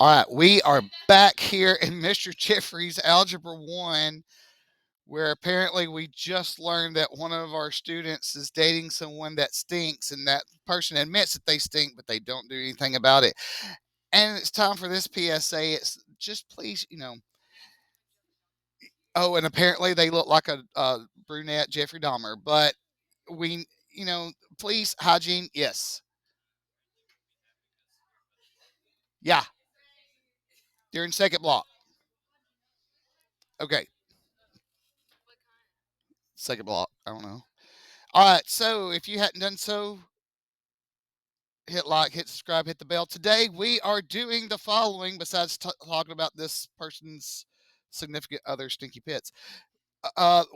All right, we are back here in Mr. Jeffrey's Algebra 1, where apparently we just learned that one of our students is dating someone that stinks, and that person admits that they stink, but they don't do anything about it. And it's time for this PSA. It's just please, oh, and apparently they look like a brunette Jeffrey Dahmer, but we, please, hygiene, yes. Yeah, they're in second block. Okay, second block. I don't know. All right, so if you hadn't done so, hit like, hit subscribe, hit the bell. Today we are doing the following. Besides talking about this person's significant other stinky pits,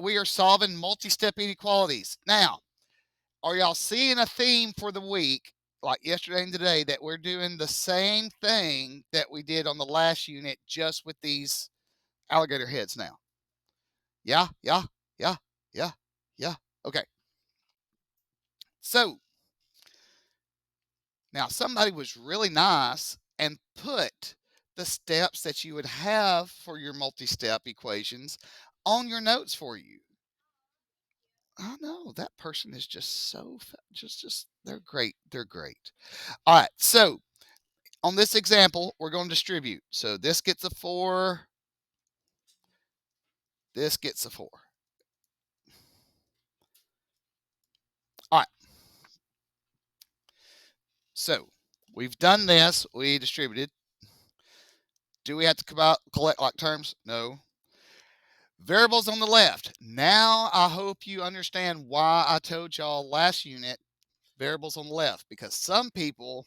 we are solving multi-step inequalities. Now, are y'all seeing a theme for the week, like yesterday and today, that we're doing the same thing that we did on the last unit, just with these alligator heads now? Yeah, yeah, yeah, yeah, yeah. Okay. So now somebody was really nice and put the steps that you would have for your multi-step equations on your notes for you. I know that person is just so just they're great. They're great. All right. So on this example, we're going to distribute. So this gets a 4, this gets a 4. All right. So we've done this. We distributed. Do we have to come out collect like terms? No. Variables on the left. Now I hope you understand why I told y'all last unit variables on the left, because some people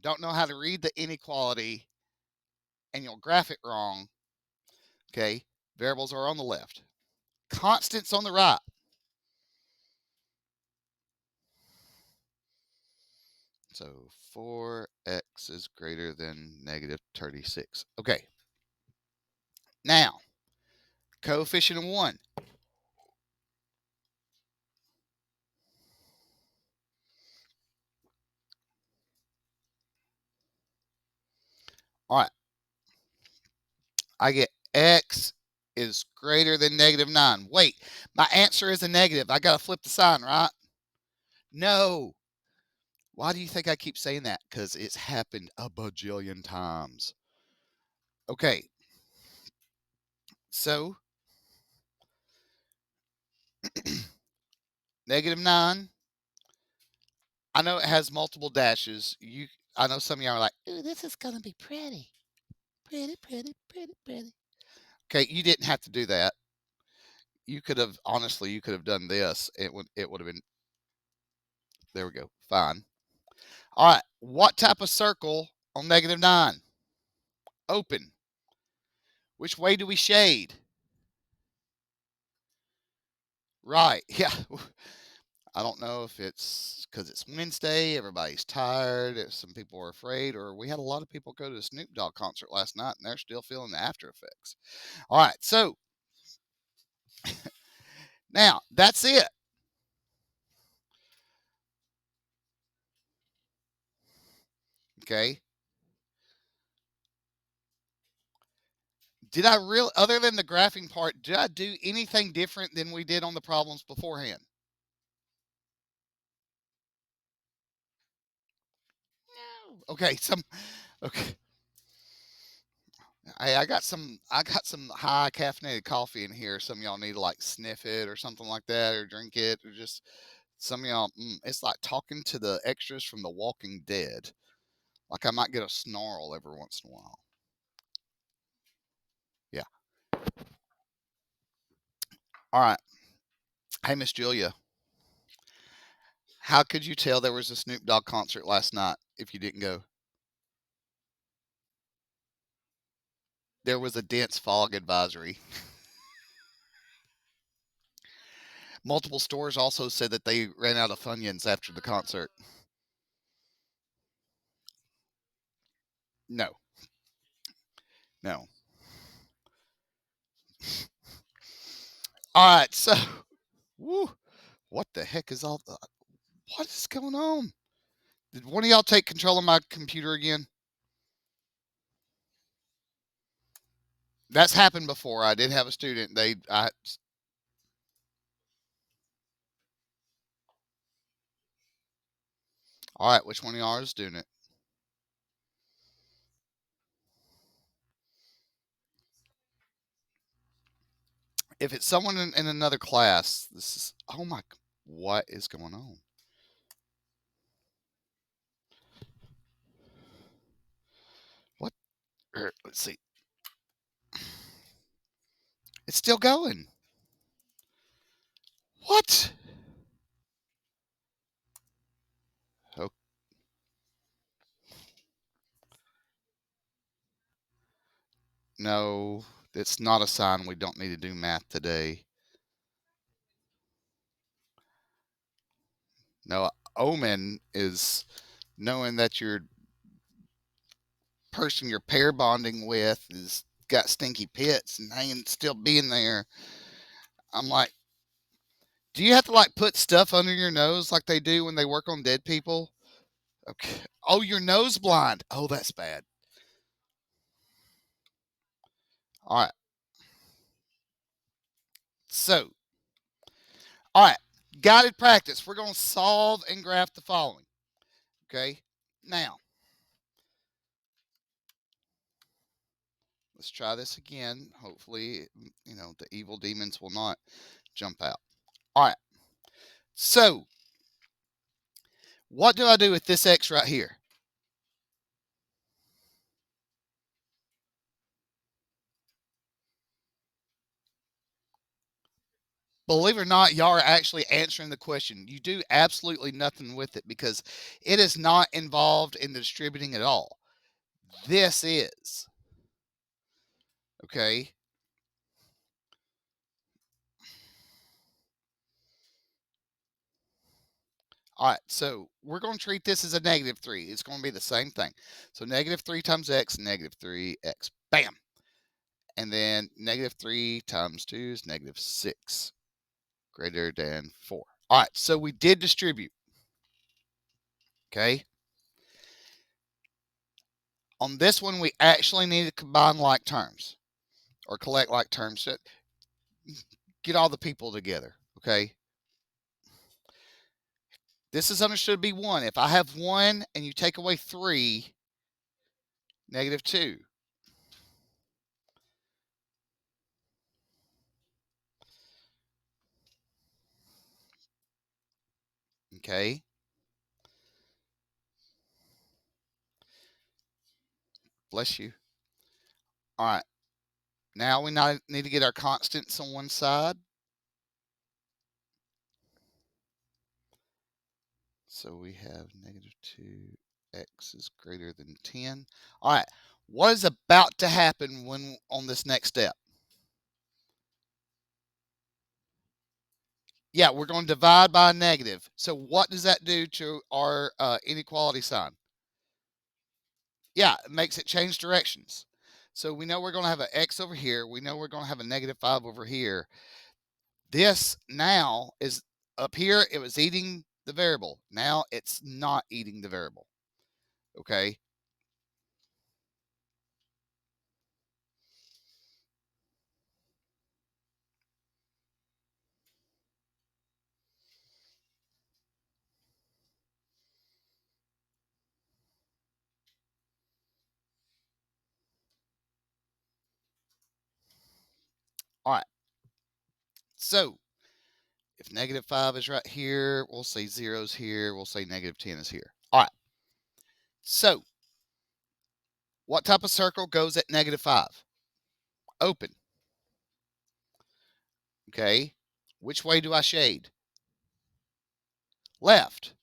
don't know how to read the inequality and you'll graph it wrong. Okay, variables are on the left. Constants on the right. So 4x is greater than negative 36. Okay, now coefficient of 1. All right, I get x is greater than negative 9. Wait, my answer is a negative. I got to flip the sign, right? No. Why do you think I keep saying that? Because it's happened a bajillion times. Okay, so negative 9. I know it has multiple dashes. I know some of y'all are like, ooh, this is going to be pretty. Pretty, pretty, pretty, pretty. Okay, you didn't have to do that. You could have, honestly, you could have done this. It would have been, there we go, fine. All right, what type of circle on negative 9? Open. Which way do we shade? Right, yeah. I don't know if it's because it's Wednesday, everybody's tired, if some people are afraid, or we had a lot of people go to the Snoop Dogg concert last night and they're still feeling the after effects. All right, so now that's it. Okay. Did I really, other than the graphing part, did I do anything different than we did on the problems beforehand? No. Okay, okay. Hey, I got some high caffeinated coffee in here. Some of y'all need to like sniff it or something like that, or drink it, or just some of y'all. It's like talking to the extras from The Walking Dead. Like I might get a snarl every once in a while. Yeah. All right. Hey, Miss Julia, how could you tell there was a Snoop Dogg concert last night if you didn't go? There was a dense fog advisory. Multiple stores also said that they ran out of Funyuns after the concert. No, no. All right, so, woo, what the heck is all the, what is going on? Did one of y'all take control of my computer again? That's happened before. I did have a student. All right. Which one of y'all is doing it? If it's someone in another class, this is, oh my, what is going on? What? Let's see. It's still going. What? Oh, no, it's not a sign we don't need to do math today. No, omen is knowing that your person you're pair bonding with is got stinky pits and hanging still being there. I'm like, do you have to like put stuff under your nose like they do when they work on dead people? Okay. Oh, you're nose blind. Oh, that's bad. All right. So, all right. Guided practice. We're going to solve and graph the following. Okay. Now, let's try this again. Hopefully, the evil demons will not jump out. All right. So, what do I do with this X right here? Believe it or not, y'all are actually answering the question. You do absolutely nothing with it because it is not involved in the distributing at all. This is. Okay. All right. So we're going to treat this as a negative 3. It's going to be the same thing. So negative 3 times x, negative 3x. Bam. And then negative 3 times 2 is negative 6, greater than 4. All right. So we did distribute. Okay. On this one, we actually need to combine like terms or collect like terms. So get all the people together. Okay. This is understood to be 1. If I have 1 and you take away 3, negative 2. Okay. Bless you. All right. Now we need to get our constants on one side. So we have negative 2x is greater than 10. All right. What is about to happen when on this next step? Yeah, we're going to divide by a negative. So what does that do to our inequality sign? Yeah, it makes it change directions. So we know we're going to have an x over here. We know we're going to have a negative 5 over here. This now is up here. It was eating the variable. Now it's not eating the variable. Okay. All right. So if negative 5 is right here, we'll say 0 is here. We'll say negative 10 is here. All right. So what type of circle goes at negative 5? Open. Okay. Which way do I shade? Left.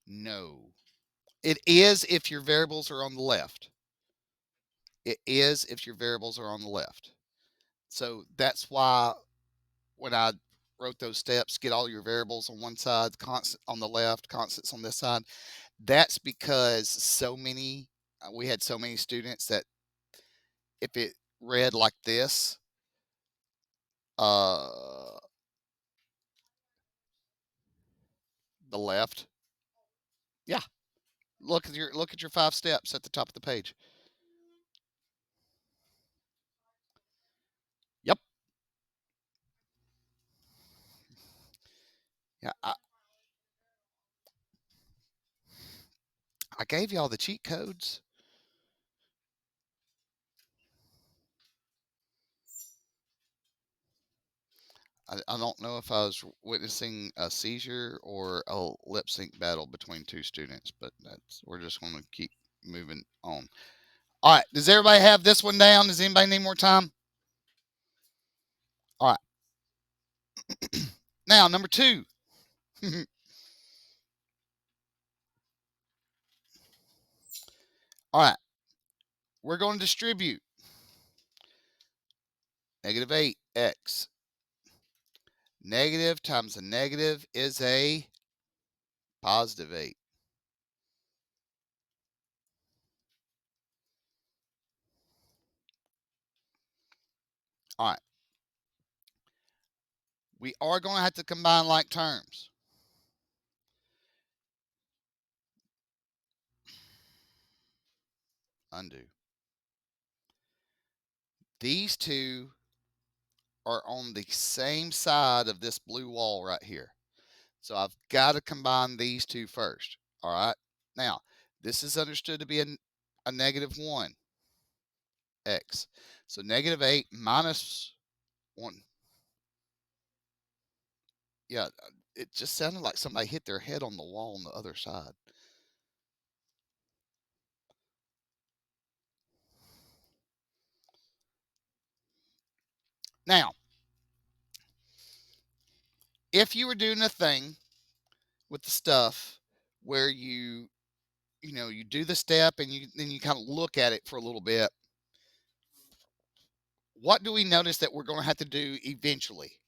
No. It is if your variables are on the left. It is if your variables are on the left. So that's why when I wrote those steps, get all your variables on one side, constant on the left, constants on this side. That's because we had so many students that if it read like this, uh, the left, yeah, Look at your 5 steps at the top of the page. Yep. Yeah. I gave y'all the cheat codes. I don't know if I was witnessing a seizure or a lip sync battle between two students, but we're just going to keep moving on. All right. Does everybody have this one down? Does anybody need more time? All right. Now, number two. All right. We're going to distribute -8x. Negative times a negative is a +8. All right. We are going to have to combine like terms. Undo. These two are on the same side of this blue wall right here. So I've got to combine these two first. All right. Now, this is understood to be a -1x. So -8 minus 1. Yeah, it just sounded like somebody hit their head on the wall on the other side. Now, if you were doing a thing with the stuff where you do the step and then you kind of look at it for a little bit, what do we notice that we're going to have to do eventually?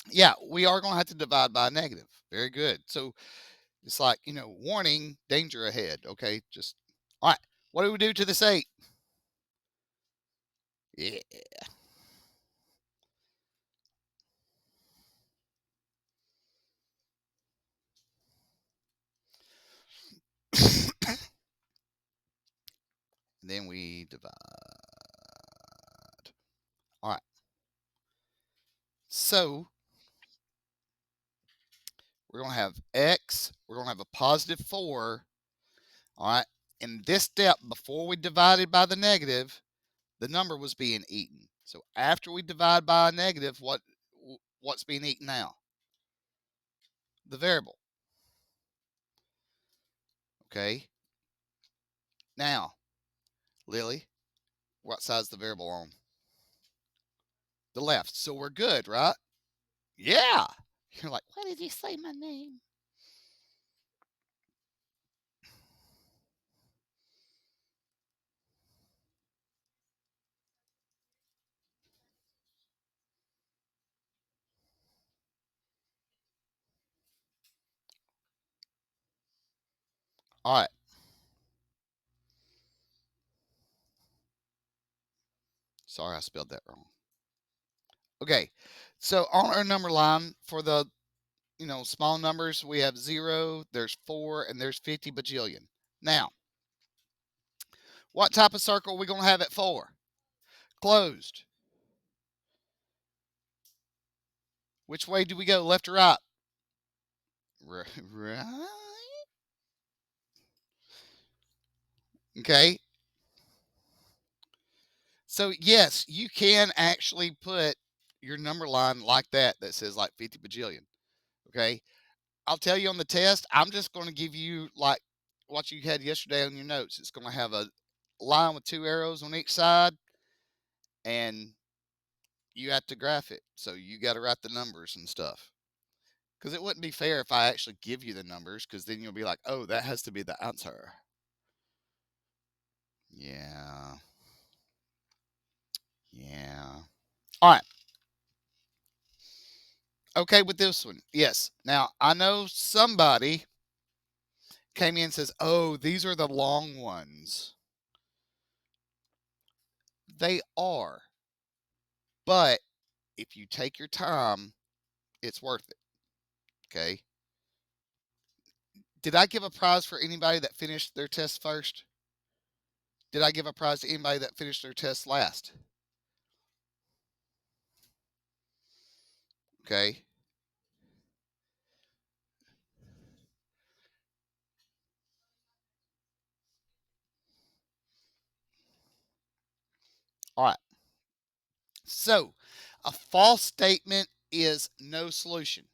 Yeah, we are going to have to divide by a negative. Very good. So it's like, warning, danger ahead. Okay, just all right. What do we do to this 8? Yeah. Then we divide. All right. So we're going to have x. We're going to have a +4. All right. In this step, before we divided by the negative, the number was being eaten. So after we divide by a negative, what's being eaten now? The variable. Okay. Now, Lily, what side's the variable on? The left. So we're good, right? Yeah. You're like, why did you say my name? All right. Sorry, I spelled that wrong. Okay. So on our number line for the small numbers, we have 0, there's 4, and there's 50 bajillion. Now, what type of circle are we going to have at 4? Closed. Which way do we go, left or right? Right. Okay. So, yes, you can actually put your number line like that says like 50 bajillion. Okay. I'll tell you on the test, I'm just going to give you like what you had yesterday on your notes. It's going to have a line with 2 arrows on each side, and you have to graph it. So you got to write the numbers and stuff. Because it wouldn't be fair if I actually give you the numbers, because then you'll be like, oh, that has to be the answer. Yeah. Yeah. All right. Okay with this one. Yes. Now, I know somebody came in and says, oh, these are the long ones. They are. But if you take your time, it's worth it. Okay. Did I give a prize for anybody that finished their test first? Did I give a prize to anybody that finished their test last? Okay. All right. So, a false statement is no solution.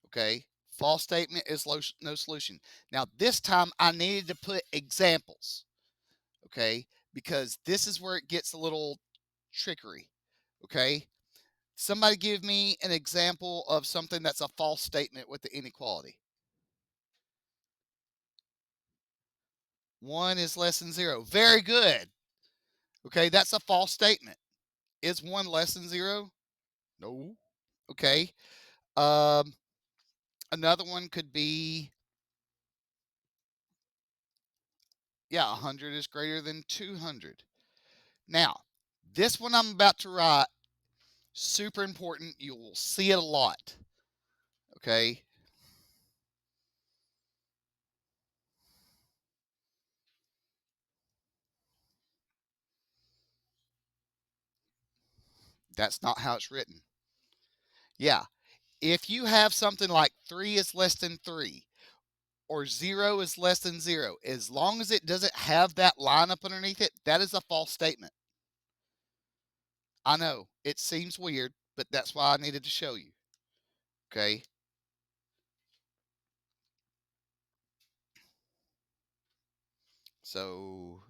Okay. False statement is no solution. Now, this time I needed to put examples. Okay. Because this is where it gets a little trickery. Okay. Somebody give me an example of something that's a false statement with the inequality. 1 is less than 0. Very good. Okay. That's a false statement. Is 1 less than 0? No. Okay. Um, Another one could be, yeah, 100 is greater than 200. Now, this one I'm about to write, super important. You will see it a lot. Okay. That's not how it's written. Yeah. If you have something like 3 is less than 3 or 0 is less than 0, as long as it doesn't have that line up underneath it, that is a false statement. I know it seems weird, but that's why I needed to show you. Okay. So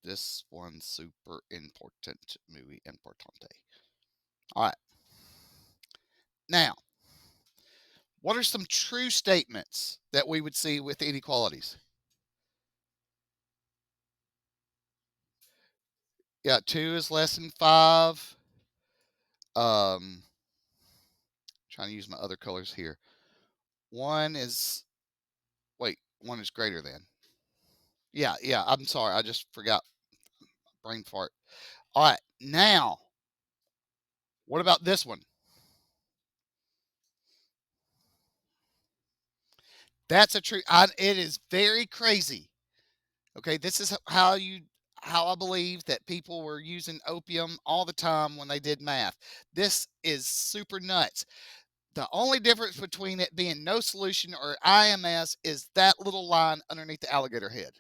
this one's super important, muy importante. All right. Now, what are some true statements that we would see with inequalities? Yeah, 2 is less than 5. Um, Trying to use my other colors here. 1 is, wait, 1 is greater than. Yeah, I'm sorry. I just forgot. Brain fart. All right. Now, what about this one? That's a true. It is very crazy. Okay, this is how I believe that people were using opium all the time when they did math. This is super nuts. The only difference between it being no solution or IMS is that little line underneath the alligator head.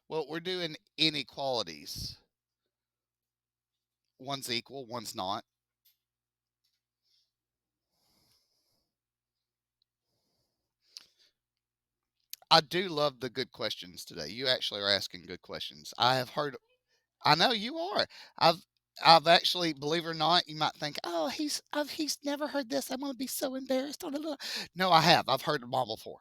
Well, we're doing inequalities. One's equal, one's not. I do love the good questions today. You actually are asking good questions. I have heard. I know you are. I've I've actually, believe it or not, you might think, oh, he's never heard this. I'm going to be so embarrassed. No, I have. I've heard them all before.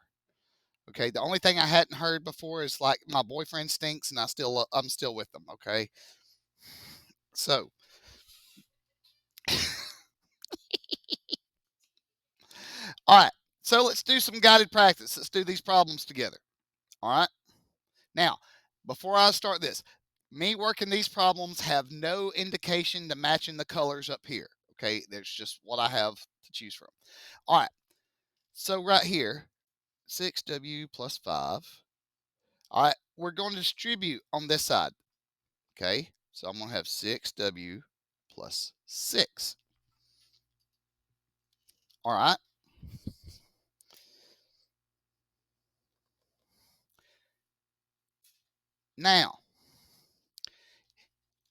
Okay. The only thing I hadn't heard before is like my boyfriend stinks, and I'm still with them. Okay. So, all right. So let's do some guided practice. Let's do these problems together. All right. Now, before I start this, me working these problems have no indication to matching the colors up here. Okay. There's just what I have to choose from. All right. So right here, 6W plus 5. All right. We're going to distribute on this side. Okay. So I'm going to have 6W plus 6. All right. Now,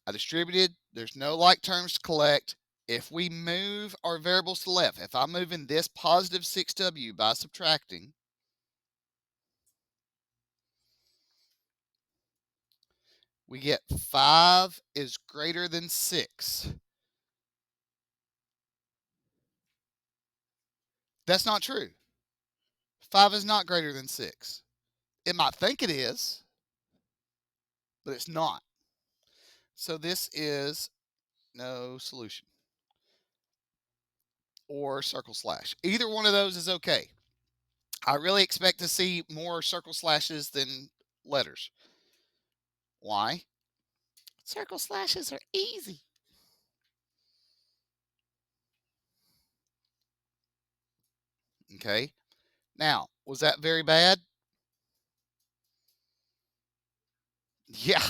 I distributed. There's no like terms to collect. If we move our variables to the left, if I'm moving this positive 6W by subtracting, we get 5 is greater than 6. That's not true. 5 is not greater than 6. It might think it is, but it's not. So this is no solution or circle slash. Either one of those is okay. I really expect to see more circle slashes than letters. Why? Circle slashes are easy. Okay. Now, was that very bad? Yeah.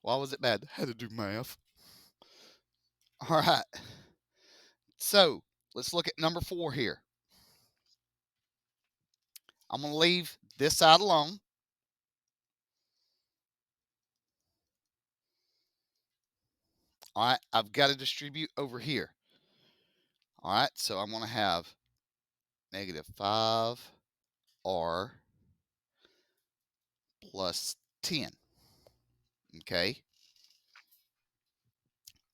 Why was it bad? Had to do math. All right. So let's look at number 4 here. I'm going to leave this side alone. All right. I've got to distribute over here. All right. So I'm going to have negative 5r plus 10. Okay.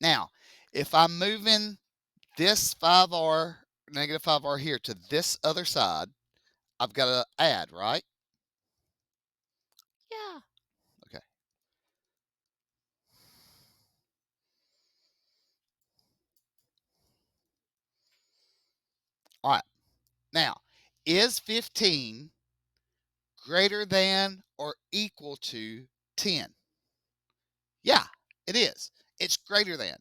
Now, if I'm moving this 5r, negative 5r here to this other side, I've got to add, right? Yeah. Okay. All right. Now, is 15 greater than or equal to 10? Yeah, it is. It's greater than.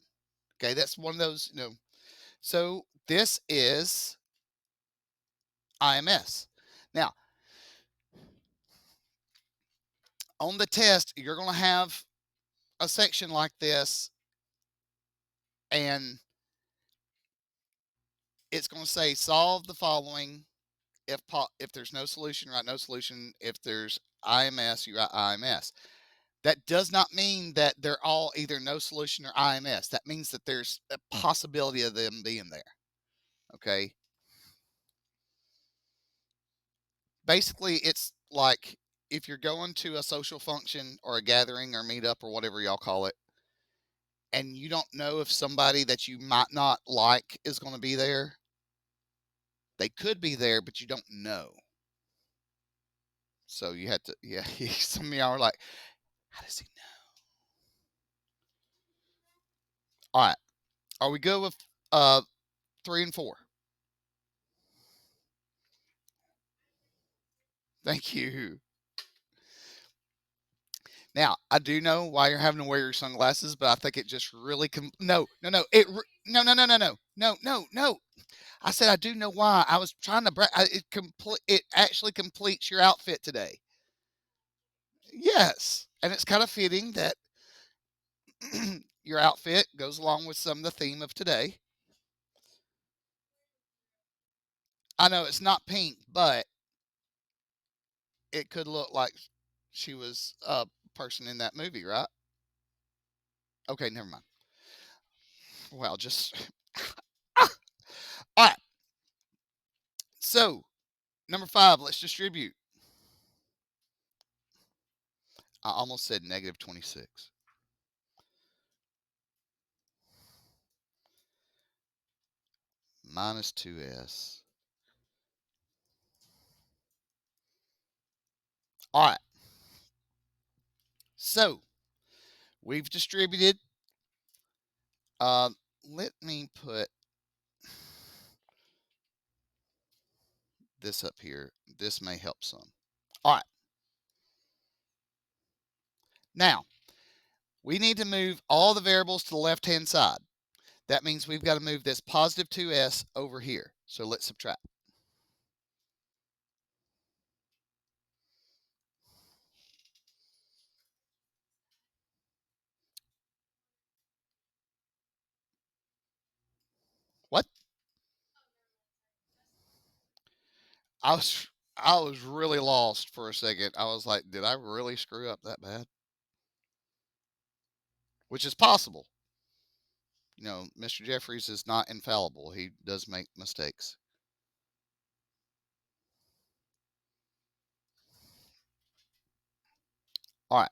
Okay, that's one of those. So this is IMS. Now, on the test, you're going to have a section like this, and it's going to say solve the following. If there's no solution, write no solution. If there's IMS, you write IMS. That does not mean that they're all either no solution or IMS. That means that there's a possibility of them being there. Okay. Basically, it's like if you're going to a social function or a gathering or meetup or whatever y'all call it, and you don't know if somebody that you might not like is going to be there. They could be there, but you don't know. So you had to, yeah. Some of y'all are like, how does he know? All right. Are we good with 3 and 4? Thank you. Now, I do know why you're having to wear your sunglasses, but I think it just really no, no, no. No, no, no, no, no. No, no, no. I said I do know why. I was trying to it actually completes your outfit today. Yes. And it's kind of fitting that your outfit goes along with some of the theme of today. I know it's not pink, but it could look like she was a person in that movie, right? Okay, never mind. Well, just all right. So number 5, let's distribute. I almost said negative 26. Minus 2s. All right. So we've distributed. Let me put this up here. This may help some. All right. Now, we need to move all the variables to the left-hand side. That means we've got to move this positive 2s over here. So let's subtract. What? I was I was really lost for a second. I was like, did I really screw up that bad? Which is possible. Mr. Jeffries is not infallible. He does make mistakes. All right.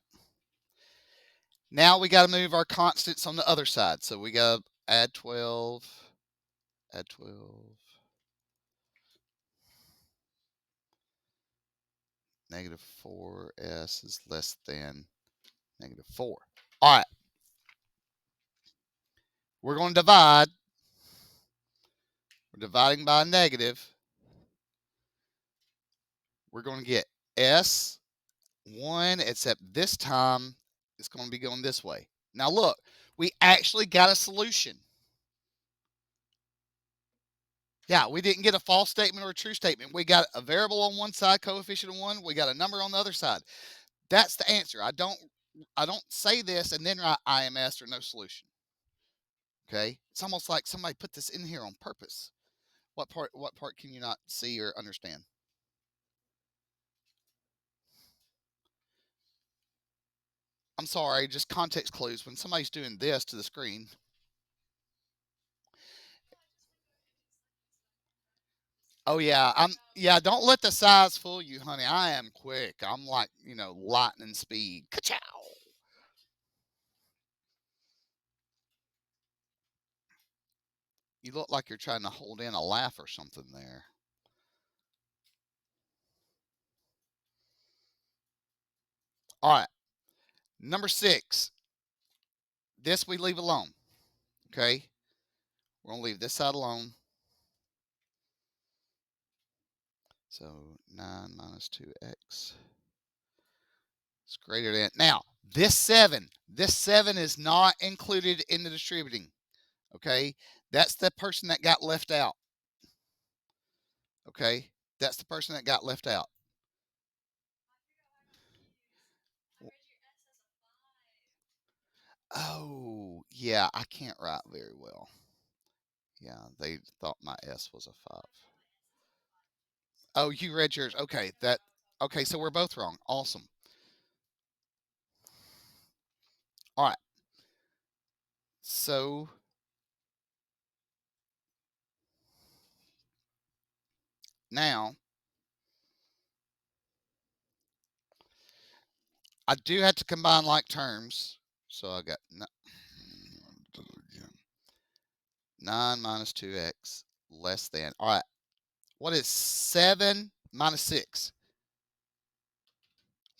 Now we got to move our constants on the other side. So we got to add 12, add 12, negative 4s is less than negative 4. All right. We're going to divide. We're dividing by a negative. We're going to get S1, except this time it's going to be going this way. Now look, we actually got a solution. Yeah, we didn't get a false statement or a true statement. We got a variable on one side, coefficient on one. We got a number on the other side. That's the answer. I don't say this and then write IMS or no solution. Okay? It's almost like somebody put this in here on purpose. What part can you not see or understand? I'm sorry, just context clues. When somebody's doing this to the screen, oh yeah, don't let the size fool you, honey. I am quick. I'm like, lightning speed. Ka-chow. You look like you're trying to hold in a laugh or something there. All right. Number 6. This we leave alone. Okay? We're going to leave this side alone. So 9 minus 2x is greater than. Now, this 7 is not included in the distributing. Okay? That's the person that got left out. Okay? That's the person that got left out. Oh, yeah, I can't write very well. Yeah, they thought my S was a 5. Oh, you read yours. Okay, so we're both wrong. Awesome. All right. So now I do have to combine like terms. So I got 9 minus 2x less than. All right. What is 7 minus 6?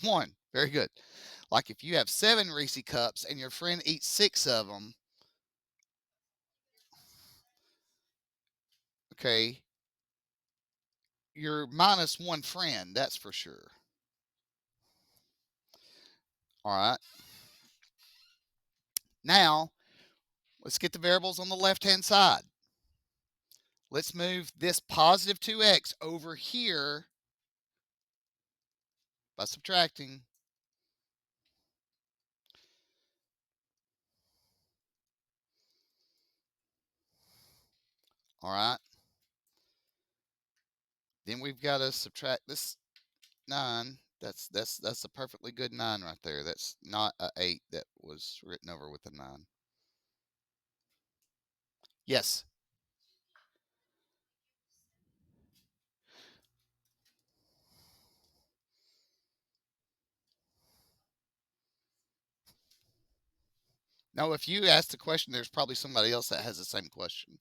1. Very good. Like if you have 7 Reese cups and your friend eats 6 of them, okay, you're minus 1 friend. That's for sure. All right. Now, let's get the variables on the left-hand side. Let's move this positive 2x over here by subtracting. All right. Then we've got to subtract this 9. That's a perfectly good 9 right there. That's not a 8 that was written over with a 9. Yes. No, if you ask the question, there's probably somebody else that has the same question.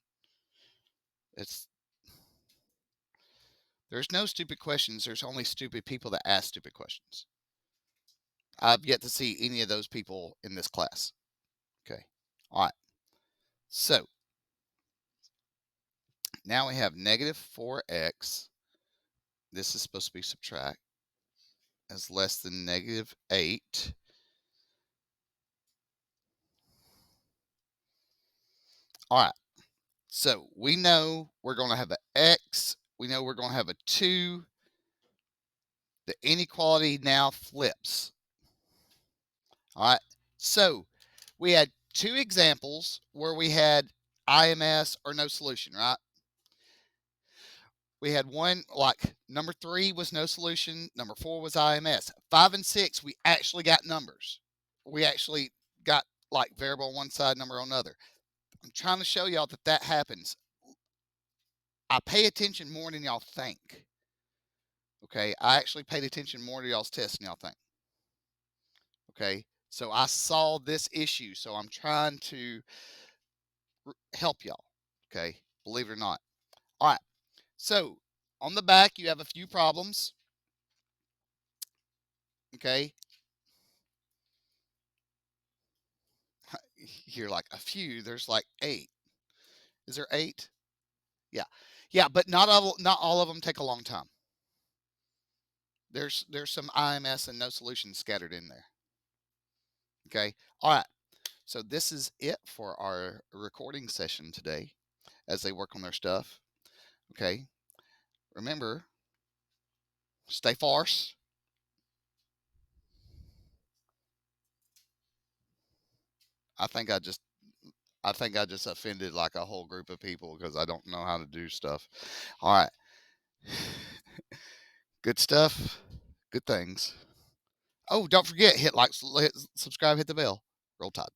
It's There's no stupid questions. There's only stupid people that ask stupid questions. I've yet to see any of those people in this class. Okay. All right. So now we have negative 4x. This is supposed to be subtract as less than negative 8. All right. So we know we're going to have an x. We know we're going to have a 2. The inequality now flips. All right. So we had 2 examples where we had IMS or no solution, right? We had one, like number 3 was no solution, number 4 was IMS. 5 and 6, we actually got numbers. We actually got like variable on one side, number on the other. I'm trying to show y'all that happens. I pay attention more than y'all think. Okay, I actually paid attention more to y'all's tests than y'all think. Okay, so I saw this issue, so I'm trying to help y'all. Okay, believe it or not. All right, so on the back, you have a few problems. Okay, you're like a few, there's like 8. Is there 8? Yeah, yeah, but not all of them take a long time. There's some IMS and no solutions scattered in there. Okay, all right. So this is it for our recording session today as they work on their stuff. Okay. Remember, stay farce. I think I just I think I just offended like a whole group of people because I don't know how to do stuff. All right. Good stuff. Good things. Oh, don't forget, hit like, hit subscribe, hit the bell. Roll Tide.